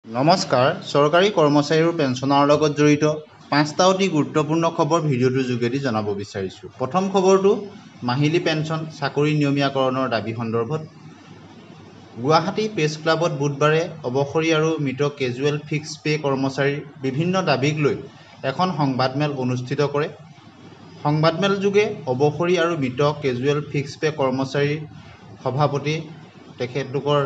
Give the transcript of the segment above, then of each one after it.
নমস্কাৰ চৰকাৰী কৰ্মচাৰী আৰু পেঞ্চনাৰৰ লগত জড়িত পাঁচটা অতি গুৰুত্বপূৰ্ণ খবৰ ভিডিঅ'টোৰ যোগেদি জনাব বিচাৰিছোঁ। প্ৰথম খবৰটো মাহিলী পেঞ্চন চাকৰি নিয়মীয়াকৰণৰ দাবী সন্দৰ্ভত। গুৱাহাটী প্ৰেছ ক্লাবত বুধবাৰে অৱসৰী আৰু মৃত কেজুৱেল ফিক্স পে কৰ্মচাৰীৰ বিভিন্ন দাবীক লৈ এখন সংবাদমেল অনুষ্ঠিত কৰে। সংবাদমেলযোগে অৱসৰী আৰু মৃত কেজুৱেল ফিক্স পে কৰ্মচাৰীৰ সভাপতি তেখেতলোকৰ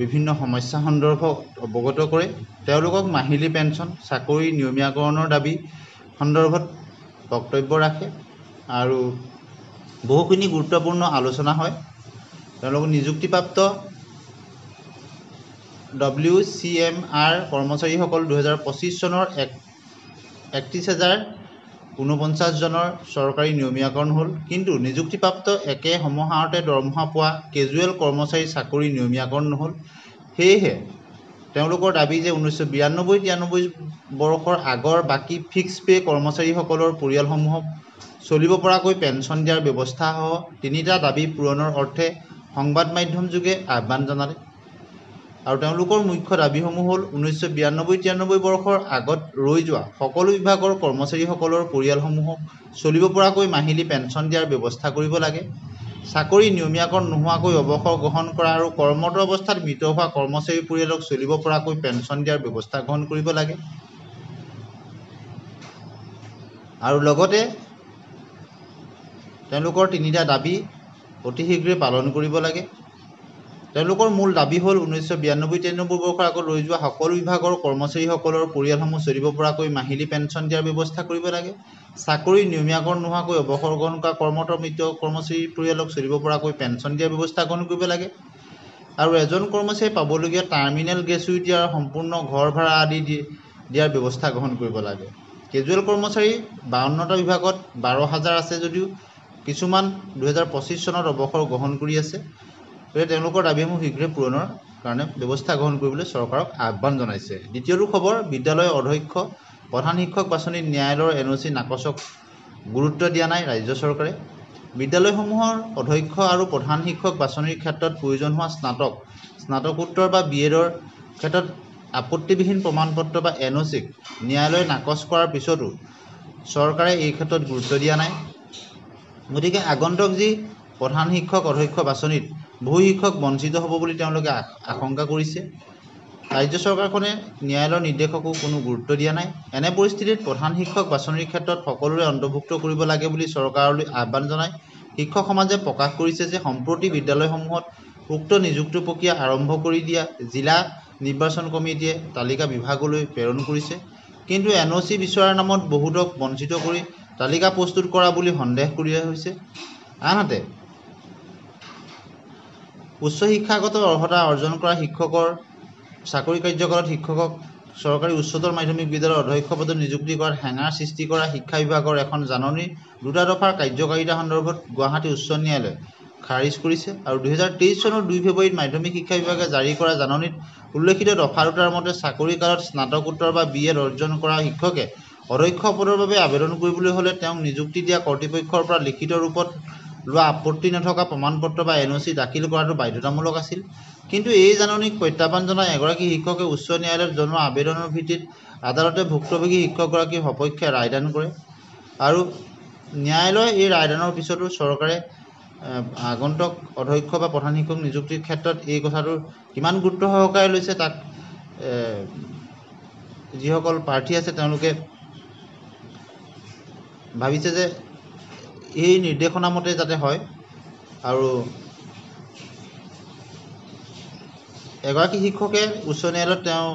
বিভিন্ন সমস্যা সন্দৰ্ভত অৱগত কৰে। তেওঁলোকক মাহিলী পেঞ্চন চাকৰি নিয়মীয়াকৰণৰ দাবী সন্দৰ্ভত বক্তব্য ৰাখে আৰু বহুখিনি গুৰুত্বপূৰ্ণ আলোচনা হয়। তেওঁলোক নিযুক্তিপ্ৰাপ্ত WCMR কৰ্মচাৰীসকল 2025 চনৰ 31,049 জনৰ চৰকাৰী নিয়মীয়াকৰণ হ'ল, কিন্তু নিযুক্তিপ্ৰাপ্ত একে সময়তে দৰমহা পোৱা কেজুৱেল কৰ্মচাৰী চাকৰি নিয়মীয়াকৰণ নহ'ল। সেয়েহে তেওঁলোকৰ দাবী যে 1992-93 বৰ্ষৰ আগৰ বাকী ফিক্স পে কৰ্মচাৰীসকলৰ পৰিয়ালসমূহক চলিব পৰাকৈ পেঞ্চন দিয়াৰ ব্যৱস্থাসহ তিনিটা দাবী পূৰণৰ অৰ্থে সংবাদ মাধ্যমযোগে আহ্বান জনালে। আৰু তেওঁলোকৰ মুখ্য দাবীসমূহ হ'ল 1992-93 বৰ্ষৰ আগত ৰৈ যোৱা সকলো বিভাগৰ কৰ্মচাৰীসকলৰ পৰিয়ালসমূহক চলিব পৰাকৈ মাহিলী পেঞ্চন দিয়াৰ ব্যৱস্থা কৰিব লাগে, চাকৰি নিয়মীয়াকৰণ নোহোৱাকৈ অৱসৰ গ্ৰহণ কৰা আৰু কৰ্মৰত অৱস্থাত মৃত হোৱা কৰ্মচাৰীৰ পৰিয়ালক চলিব পৰাকৈ পেঞ্চন দিয়াৰ ব্যৱস্থা গ্ৰহণ কৰিব লাগে আৰু লগতে তেওঁলোকৰ তিনিটা দাবী অতি শীঘ্ৰে পালন কৰিব লাগে। তেওঁলোকৰ মূল দাবী হ'ল 1992-93 বৰ্ষৰ আগত ৰৈ যোৱা সকলো বিভাগৰ কৰ্মচাৰীসকলৰ পৰিয়ালসমূহ চলিব পৰাকৈ মাহিলী পেঞ্চন দিয়াৰ ব্যৱস্থা কৰিব লাগে, চাকৰি নিয়মীয়াকৰণ নোহোৱাকৈ অৱসৰ গ্ৰহণ কৰা কৰ্মৰত মৃত কৰ্মচাৰীৰ পৰিয়ালক চলিব পৰাকৈ পেঞ্চন দিয়াৰ ব্যৱস্থা গ্ৰহণ কৰিব লাগে আৰু এজন কৰ্মচাৰীয়ে পাবলগীয়া টাৰ্মিনেল গ্ৰেচুইটি আৰু সম্পূৰ্ণ ঘৰ ভাড়া আদি দিয়াৰ ব্যৱস্থা গ্ৰহণ কৰিব লাগে। কেজুৱেল কৰ্মচাৰী 52টা বিভাগত 12,000 আছে যদিও কিছুমান 2025 চনত অৱসৰ গ্ৰহণ কৰি আছে। গতিকে তেওঁলোকৰ দাবীসমূহ শীঘ্ৰে পূৰণৰ কাৰণে ব্যৱস্থা গ্ৰহণ কৰিবলৈ চৰকাৰক আহ্বান জনাইছে। দ্বিতীয়টো খবৰ, বিদ্যালয়ৰ অধ্যক্ষ প্ৰধান শিক্ষক বাছনিত ন্যায়ালয়ৰ NOC নাকচক গুৰুত্ব দিয়া নাই ৰাজ্য চৰকাৰে। বিদ্যালয়সমূহৰ অধ্যক্ষ আৰু প্ৰধান শিক্ষক বাছনিৰ ক্ষেত্ৰত প্ৰয়োজন হোৱা স্নাতকোত্তৰ বা BEdৰ ক্ষেত্ৰত আপত্তিবিহীন প্ৰমাণপত্ৰ বা NOCক ন্যায়ালয়ে নাকচ কৰাৰ পিছতো চৰকাৰে এই ক্ষেত্ৰত গুৰুত্ব দিয়া নাই। গতিকে আগন্তুক যি প্ৰধান শিক্ষক অধ্যক্ষ বাছনিত বহু শিক্ষক বঞ্চিত হ'ব বুলি তেওঁলোকে আশংকা কৰিছে। ৰাজ্য চৰকাৰখনে ন্যায়ালয়ৰ নিৰ্দেশকো কোনো গুৰুত্ব দিয়া নাই। এনে পৰিস্থিতিত প্ৰধান শিক্ষক বাছনিৰ ক্ষেত্ৰত সকলোৰে অন্তৰ্ভুক্ত কৰিব লাগে বুলি চৰকাৰলৈ আহ্বান জনাই শিক্ষক সমাজে প্ৰকাশ কৰিছে যে সম্প্ৰতি বিদ্যালয়সমূহত উক্ত নিযুক্তি প্ৰক্ৰিয়া আৰম্ভ কৰি দিয়া জিলা নিৰ্বাচন কমিটিয়ে তালিকা বিভাগলৈ প্ৰেৰণ কৰিছে, কিন্তু NOC বিচৰাৰ নামত বহুতক বঞ্চিত কৰি তালিকা প্ৰস্তুত কৰা বুলি সন্দেহ কৰি হৈছে। আনহাতে উচ্চ শিক্ষাগত অৰ্হতা অৰ্জন কৰা শিক্ষকৰ চাকৰি কাৰ্যকালত শিক্ষকক চৰকাৰী উচ্চতৰ মাধ্যমিক বিদ্যালয়ৰ অধ্যক্ষ পদত নিযুক্তি কৰাত হেঙাৰ সৃষ্টি কৰা শিক্ষা বিভাগৰ এখন জাননীৰ 2টা দফাৰ কাৰ্যকাৰিতা সন্দৰ্ভত গুৱাহাটী উচ্চ ন্যায়ালয়ে খাৰিজ কৰিছে আৰু 2023 চনৰ 2 ফেব্ৰুৱাৰীত মাধ্যমিক শিক্ষা বিভাগে জাৰি কৰা জাননীত উল্লেখিত দফা 2টাৰ মতে চাকৰিকালত স্নাতকোত্তৰ বা BEd অৰ্জন কৰা শিক্ষকে অধ্যক্ষ পদৰ বাবে আবেদন কৰিবলৈ হ'লে তেওঁক নিযুক্তি দিয়া কৰ্তৃপক্ষৰ পৰা লিখিত ৰূপত লোৱা আপত্তি নথকা প্ৰমাণপত্ৰ বা NOC দাখিল কৰাটো বাধ্যতামূলক আছিল। কিন্তু এই জাননীক প্ৰত্যাহ্বান জনাই এগৰাকী শিক্ষকে উচ্চ ন্যায়ালয়ত জনোৱা আবেদনৰ ভিত্তিত আদালতে ভুক্তভোগী শিক্ষকগৰাকীৰ সপক্ষে ৰায়দান কৰে আৰু ন্যায়ালয়ে এই ৰায়দানৰ পিছতো চৰকাৰে আগন্তুক অধ্যক্ষ বা প্ৰধান শিক্ষক নিযুক্তিৰ ক্ষেত্ৰত এই কথাটো কিমান গুৰুত্ব সহকাৰে লৈছে তাক যিসকল প্ৰাৰ্থী আছে তেওঁলোকে ভাবিছে যে এই নিৰ্দেশনা মতে যাতে হয় আৰু এগৰাকী শিক্ষকে উচ্চ ন্যায়ালয়ত তেওঁ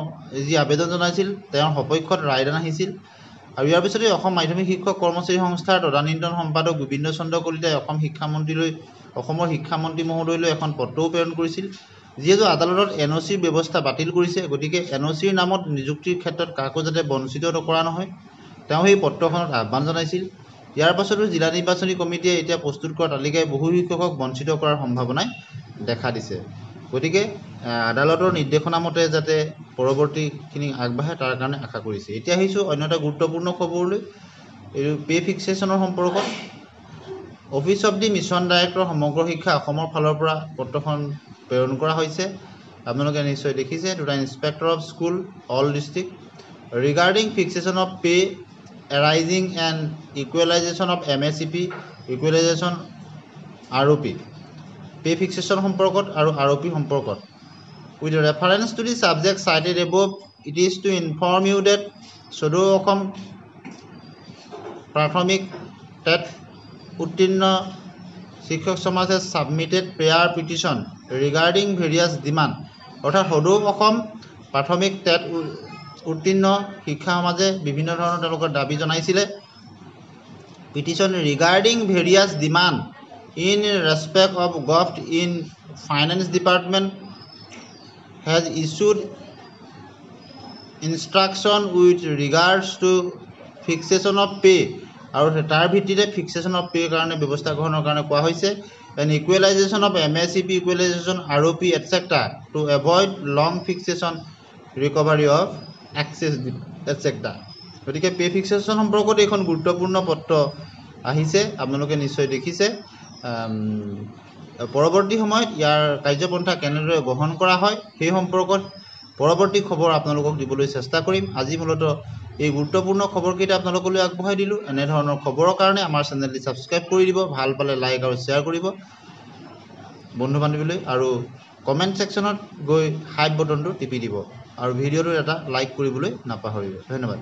যি আবেদন জনাইছিল তেওঁৰ সপক্ষত ৰায়দান আহিছিল আৰু ইয়াৰ পিছতে অসম মাধ্যমিক শিক্ষক কৰ্মচাৰী সংস্থাৰ তদানীন্তন সম্পাদক গোবিন্দ চন্দ্ৰ কলিতাই অসমৰ শিক্ষামন্ত্ৰী মহোদয়লৈ এখন পত্ৰও প্ৰেৰণ কৰিছিল, যিহেতু আদালতত NOCৰ ব্যৱস্থা বাতিল কৰিছে। গতিকে NOCৰ নামত নিযুক্তিৰ ক্ষেত্ৰত কাকো যাতে বঞ্চিত কৰা নহয় তেওঁ সেই পত্ৰখনত আহ্বান জনাইছিল। ইয়াৰ পাছতো জিলা নিৰ্বাচনী কমিটিয়ে এতিয়া প্ৰস্তুত কৰা তালিকাই বহু শিক্ষকক বঞ্চিত কৰাৰ সম্ভাৱনাই দেখা দিছে। গতিকে আদালতৰ নিৰ্দেশনা মতে যাতে পৰৱৰ্তীখিনি আগবাঢ়ে তাৰ কাৰণে আশা কৰিছে। এতিয়া আহিছোঁ অন্য এটা গুৰুত্বপূৰ্ণ খবৰলৈ, এই পে ফিক্সেশ্যনৰ সম্পৰ্কত। Office of the mission director সমগ্ৰ শিক্ষা অসমৰ ফালৰ পৰা পত্ৰখন প্ৰেৰণ কৰা হৈছে আপোনালোকে নিশ্চয় দেখিছে দুটা inspector of school all district regarding fixation of pay arising and equalization of MSCP equalization ROP pay fixation সম্পৰ্কত আৰু ROP সম্পৰ্কত with reference to the subject cited above it is to inform you that সদৌ অসম প্ৰাথমিক TET উত্তীৰ্ণ শিক্ষক সমাজে submitted prayer petition regarding various demand অৰ্থাৎ সদৌ অসম প্ৰাথমিক টেট উত্তীৰ্ণ শিক্ষা সমাজে বিভিন্ন ধৰণৰ তেওঁলোকৰ দাবী জনাইছিলে petition regarding various demand in respect of govt in finance department has issued instruction with regards to fixation of pay আৰু তাৰ ভিত্তিতে ফিক্সেশ্যন অফ পে কাৰণে ব্যৱস্থা গ্ৰহণৰ কাৰণে কোৱা হৈছে and equalization of MSCP equalization ROP etcetera to avoid long fixation recovery of excess etcetera গতিকে পে ফিক্সেশ্যন সম্পৰ্কত এখন গুৰুত্বপূৰ্ণ পত্ৰ আহিছে আপোনালোকে নিশ্চয় দেখিছে পৰৱৰ্তী সময়ত ইয়াৰ কাৰ্যপন্থা কেনেদৰে গ্ৰহণ কৰা হয় সেই সম্পৰ্কত পৰৱৰ্তী খবৰ আপোনালোকক দিবলৈ চেষ্টা কৰিম আজি মূলত এই গুৰুত্বপূৰ্ণ খবৰকেইটা আপোনালোকলৈ আগবঢ়াই দিলোঁ এনে ধৰণৰ খবৰৰ কাৰণে আমাৰ চেনেলটি ছাবস্ক্ৰাইব কৰি দিব ভাল পালে লাইক আৰু শ্বেয়াৰ কৰিব বন্ধু বান্ধৱীলৈ আৰু কমেণ্ট ছেকশ্যনত গৈ হাইপ বটনটো টিপি দিব আৰু ভিডিঅ'টো এটা লাইক কৰিবলৈ নাপাহৰিব ধন্যবাদ